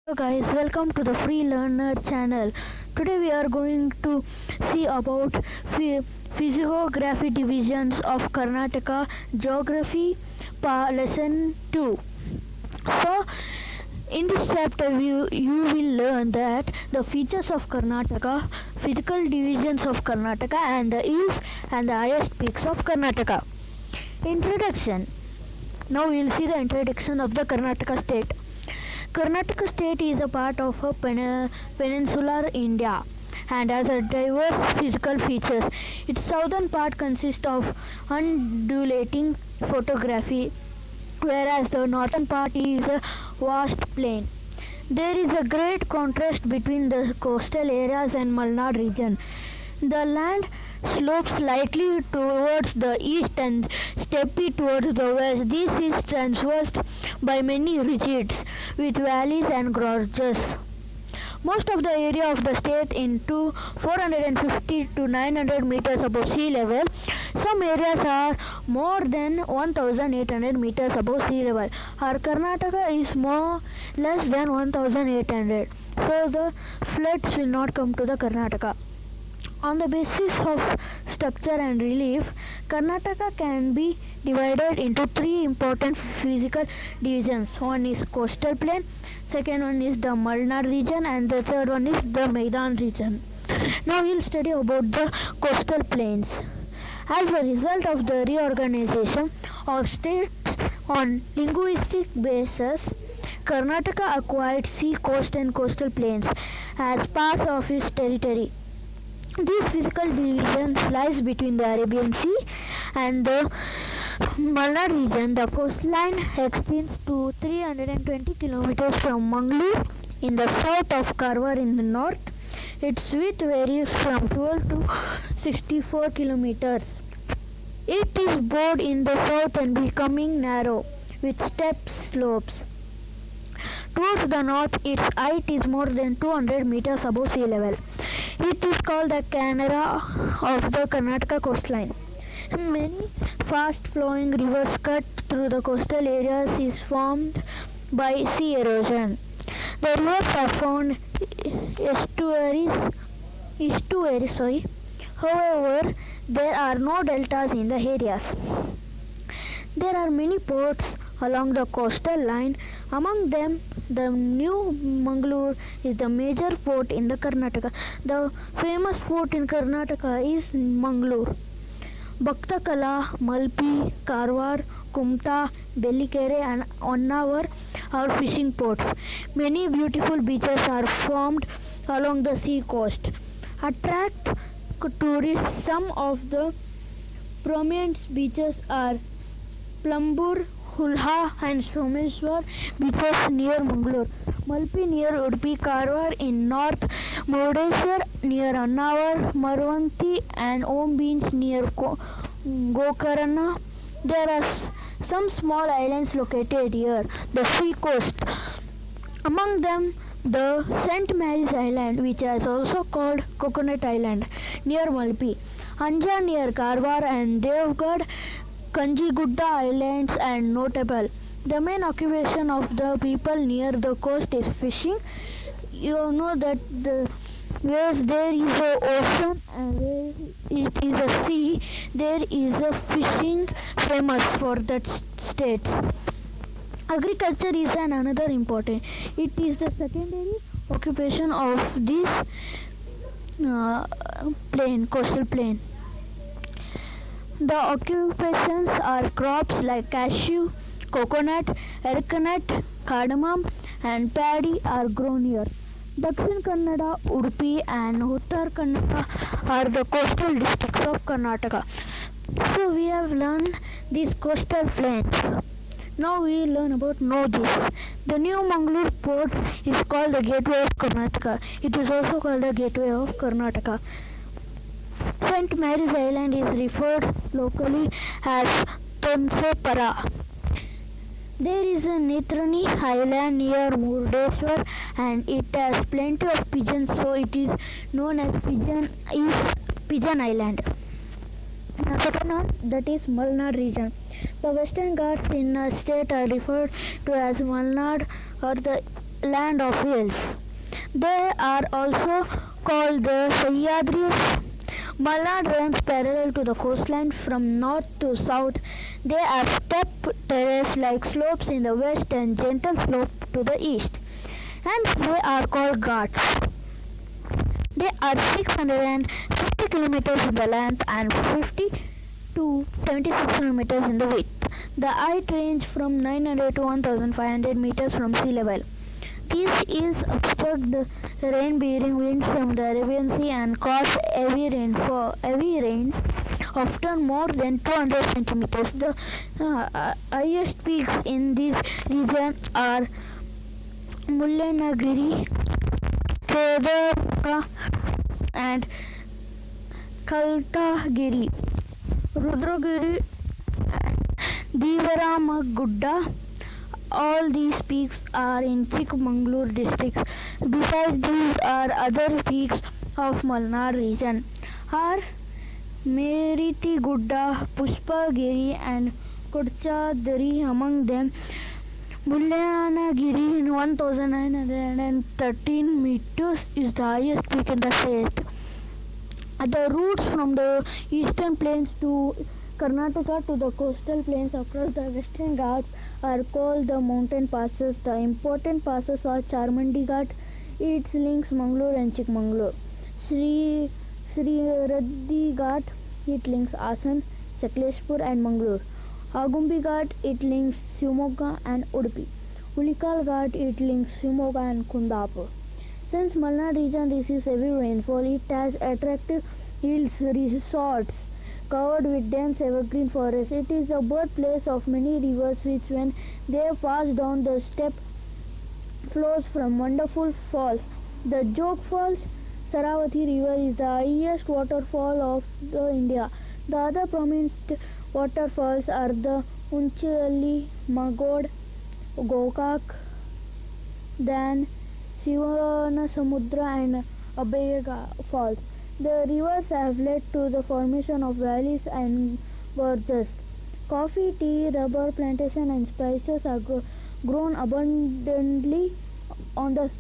Hello guys, welcome to the Free Learner channel. Today we are going to see about physiography divisions of Karnataka geography lesson 2. So in this chapter you will learn that the features of Karnataka, physical divisions of Karnataka and the hills and the highest peaks of Karnataka. Introduction. Now we will see the introduction of the Karnataka state. Karnataka state is a part of a peninsular India and has a diverse physical features. Its southern part consists of undulating photography, whereas the northern part is a vast plain. There is a great contrast between the coastal areas and Malnad region. The land slopes slightly towards the east and steppy towards the west. This is traversed by many ridges with valleys and gorges. Most of the area of the state into 450 to 900 meters above sea level. Some areas are more than 1800 meters above sea level. Our Karnataka is more less than 1800. So the floods will not come to the Karnataka. On the basis of structure and relief, Karnataka can be divided into three important physical divisions. One is coastal plain, second one is the Malnad region, and the third one is the Maidan region. Now we will study about the coastal plains. As a result of the reorganization of states on linguistic basis, Karnataka acquired sea coast and coastal plains as part of its territory. These physical divisions lies between the Arabian Sea and the Malnad region. The coastline extends to 320 kilometers from Mangalore in the south of Karwar in the north. Its width varies from 12 to 64 kilometers. It is broad in the south and becoming narrow with steep slopes. Towards the north, its height is more than 200 meters above sea level. It is called the Canara of the Karnataka coastline. Many fast-flowing rivers cut through the coastal areas is formed by sea erosion. The rivers are found estuaries. However, there are no deltas in the areas. There are many ports along the coastal line. Among them, the New Mangalore is the major port in the Karnataka. The famous port in Karnataka is Mangalore. Bhaktakala, Malpi, Karwar, Kumta, Bellikere and Onnavar are fishing ports. Many beautiful beaches are formed along the sea coast. Attract tourists. Some of the prominent beaches are Plambur, Hulha and Someshwar beaches near Mangalore, Malpi near Udupi, Karwar in north, Murdeshwar near Annavar, Marvanti and Om Beach near Gokarna. There are some small islands located here, the sea coast. Among them, the St. Mary's Island, which is also called Coconut Island, near Malpi, Anja near Karwar and Devgad, Kanjigudda Islands and notable. The main occupation of the people near the coast is fishing. You know that where there is a ocean and where it is a sea, there is a fishing famous for that states. Agriculture is another important. It is the secondary occupation of this coastal plain. The occupations are crops like cashew, coconut, arecanut, cardamom and paddy are grown here. Dakshin Kannada, Udupi and Uttar Kannada are the coastal districts of Karnataka. So we have learned these coastal plains. Now we learn about this. The New Mangalore port is called the Gateway of Karnataka. It is also called the Gateway of Karnataka. St. Mary's Island is referred locally as Tonsepara. There is a Netrani Island near Murdeshwar and it has plenty of pigeons, so it is known as Pigeon Island. The second one, that is Malnad region. The Western Ghats in a state are referred to as Malnad or the land of hills. They are also called the Sahyadris. Malnad runs parallel to the coastline from north to south. They are steep terrace-like slopes in the west and gentle slope to the east. Hence they are called Ghats. They are 650 kilometers in the length and 50 to 76 kilometers in the width. The height range from 900 to 1500 meters from sea level. These hills obstruct the rain-bearing winds from the Arabian Sea and cause heavy rains, often more than 200 centimeters. The highest peaks in this region are Mullanagiri, Kedarka, and Kaltagiri, Rudragiri, Devaramagudda. All these peaks are in Chikmagalur district. Besides these are other peaks of Malnad region are Meritigudda, Pushpagiri and Kodchadari. Among them, Mullanagiri 1913 meters is the highest peak in the state. The routes from the eastern plains to Karnataka to the coastal plains across the western Ghats are called the mountain passes. The important passes are Charmandi Ghat. It links Mangalore and Chikmagalur. Sri Radhi Ghat. It links Asan, Sakleshpur and Mangalore. Agumbi Ghat. It links Shivamogga and Udupi. Ulikal Ghat. It links Shivamogga and Kundapur. Since Malnad region receives heavy rainfall, it has attractive hills resorts covered with dense evergreen forests. It is the birthplace of many rivers which, when they pass down the steppe, flows from wonderful falls. The Jog Falls, Saravati River is the highest waterfall of India. The other prominent waterfalls are the Unchali, Magod, Gokak, then Shivanasamudra and Abhaya Falls. The rivers have led to the formation of valleys and gorges. Coffee, tea, rubber plantation and spices are grown abundantly on the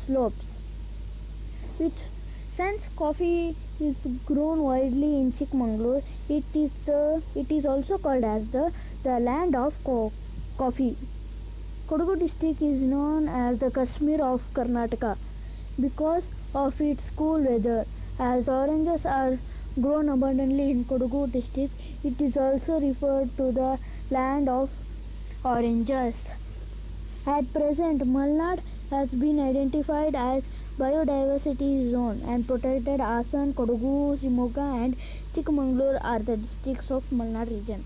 slopes. Since coffee is grown widely in Chikmagalur, it is also called as the land of coffee. Kodagu district is known as the Kashmir of Karnataka because of its cool weather. As oranges are grown abundantly in Kodagu district, it is also referred to the land of oranges. At present, Malnad has been identified as biodiversity zone and protected. Asan, Kodagu, Shivamogga and Chikmagalur are the districts of Malnad region.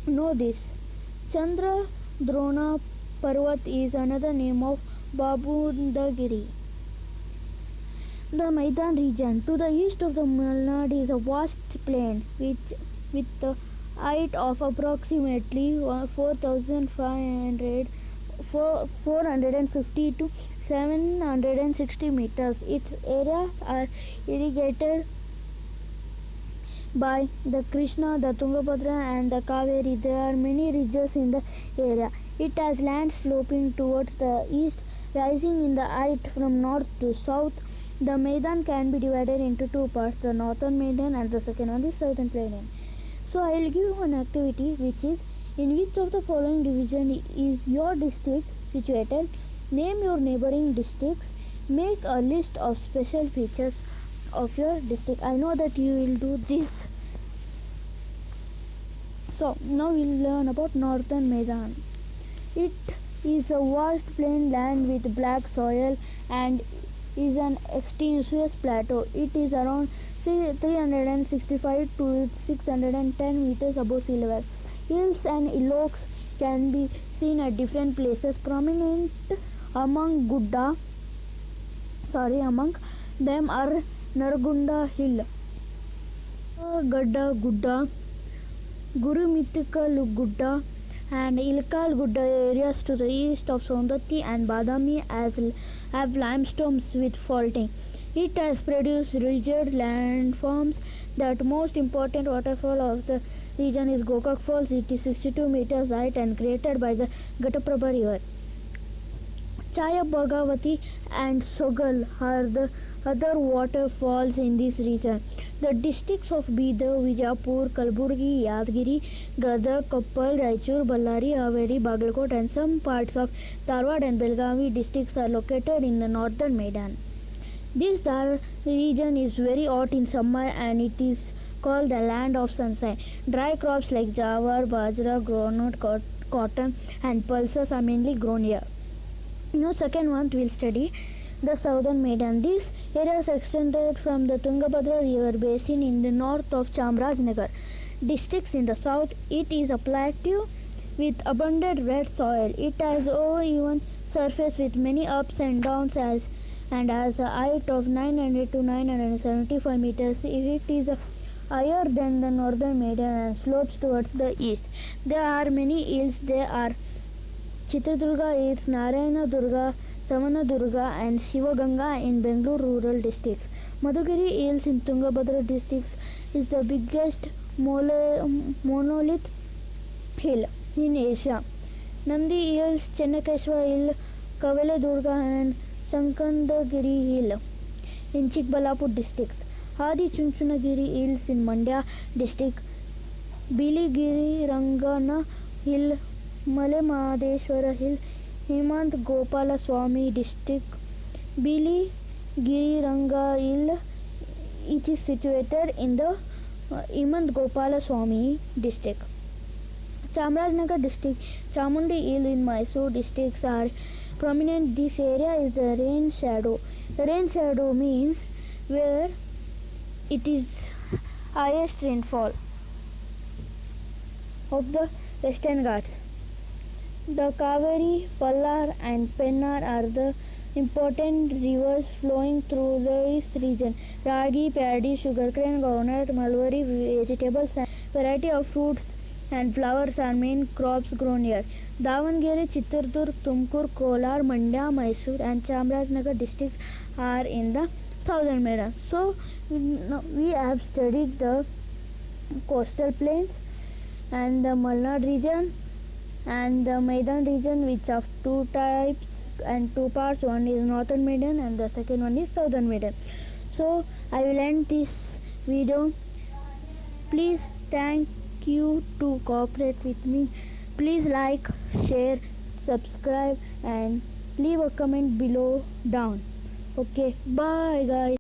Know this. Chandra Drona Parvat is another name of Babundagiri. The Maidan region. To the east of the Malnad is a vast plain with a height of approximately 450 to 760 meters. Its areas are irrigated by the Krishna, the Tungabhadra and the Kaveri. There are many ridges in the area. It has land sloping towards the east, rising in the height from north to south. The Maidan can be divided into two parts, the northern Maidan and the second one, the southern Maidan. So I will give you an activity which is, in which of the following division is your district situated? Name your neighboring districts. Make a list of special features of your district. I know that you will do this. So now we will learn about northern Maidan. It is a vast plain land with black soil and is an extensive plateau. It is around 365 to 610 meters above sea level. Hills and hillocks can be seen at different places. Prominent among them are Nargunda Hill, Gadda Gudda, Gurumitikal Gudda and Ilkal Gudda. Areas to the east of Saundatti and Badami have limestones with faulting. It has produced rigid landforms. The most important waterfall of the region is Gokak Falls. It is 62 meters height and created by the Ghataprabha river. Chaya Bhagavati and Sogal are the other waterfalls in this region. The districts of Bidar, Vijapur, Kalburgi, Yadgiri, Gadag, Koppal, Raichur, Ballari, Haveri, Bagalkot and some parts of Dharwad and Belgavi districts are located in the northern Maidan. This region is very hot in summer and it is called the land of sunshine. Dry crops like jawar, bajra, groundnut, cotton and pulses are mainly grown here. Second one we'll study the southern Maidan. This area is extended from the Tungabhadra river basin in the north of Chamarajanagar districts in the south. It is a plateau with abundant red soil. It has uneven surface with many ups and downs and has a height of 900 to 975 meters. It is higher than the northern Maidan and slopes towards the east. There are many hills. There are Chitradurga Hills, Narayana Durga, Samana Durga and Shivaganga in Bangalore rural districts. Madhugiri Hills in Tungabhadra districts is the biggest monolith hill in Asia. Nandi Hills, Chennakeshwar Hill, Kavale Durga and Sankandagiri Hill in Chikbalapur districts. Adi Chunchunagiri Hills in Mandya district. Biligiri Rangana Hill, Male Mahadeshwara Hill, Hemant Gopala Swami district. Biligiri Ranga Hill, it is situated in the Hemant Gopala Swami district. Chamarajanagar district, Chamundi Hill in Mysore districts are prominent. This area is the rain shadow. The rain shadow means where it is highest rainfall of the Western Ghats. The Kaveri, Pallar and Pennar are the important rivers flowing through this region. Ragi, paddy, sugarcane, groundnut, mulberry, vegetables and variety of fruits and flowers are main crops grown here. Davangere, Chitradurg, Tumkur, Kolar, Mandya, Mysore and Chamarajanagar districts are in the southern Maidan. So we have studied the coastal plains and the Malnad region and the Maidan region, which have two types and two parts. One is northern Maidan and the second one is southern Maidan. So I will end this video. Please thank you to cooperate with me. Please like, share, subscribe and leave a comment below down. Okay, bye guys.